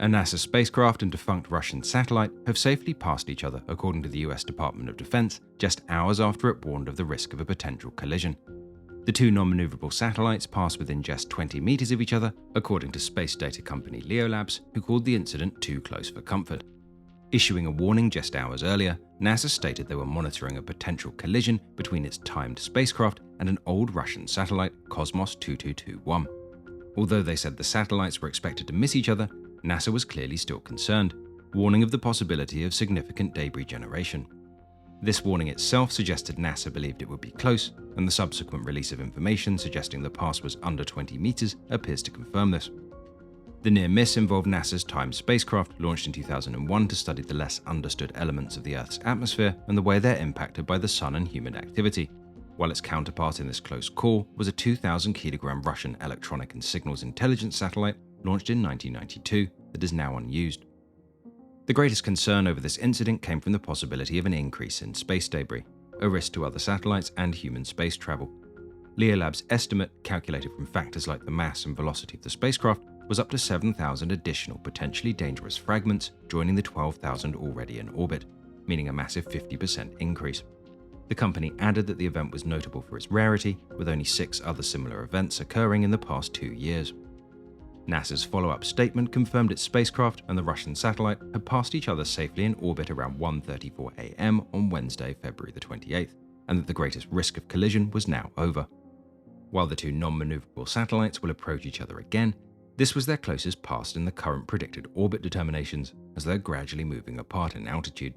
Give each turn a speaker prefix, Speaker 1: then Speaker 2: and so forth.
Speaker 1: A NASA spacecraft and defunct Russian satellite have safely passed each other, according to the US Department of Defense, just hours after it warned of the risk of a potential collision. The two non-maneuverable satellites passed within just 20 meters of each other, according to space data company Leolabs, who called the incident too close for comfort. Issuing a warning just hours earlier, NASA stated they were monitoring a potential collision between its timed spacecraft and an old Russian satellite, Cosmos 2221. Although they said the satellites were expected to miss each other, NASA was clearly still concerned, warning of the possibility of significant debris generation. This warning itself suggested NASA believed it would be close, and the subsequent release of information suggesting the pass was under 20 meters appears to confirm this. The near miss involved NASA's timed spacecraft, launched in 2001 to study the less understood elements of the Earth's atmosphere and the way they're impacted by the sun and human activity, while its counterpart in this close call was a 2,000-kilogram Russian electronic and signals intelligence satellite launched in 1992 that is now unused. The greatest concern over this incident came from the possibility of an increase in space debris, a risk to other satellites and human space travel. Leolabs' estimate, calculated from factors like the mass and velocity of the spacecraft, was up to 7,000 additional potentially dangerous fragments joining the 12,000 already in orbit, meaning a massive 50% increase. The company added that the event was notable for its rarity, with only 6 other similar events occurring in the past 2 years. NASA's follow-up statement confirmed its spacecraft and the Russian satellite had passed each other safely in orbit around 1:34 a.m. on Wednesday, February the 28th, and that the greatest risk of collision was now over. While the two non-maneuverable satellites will approach each other again, this was their closest pass in the current predicted orbit determinations, as they're gradually moving apart in altitude.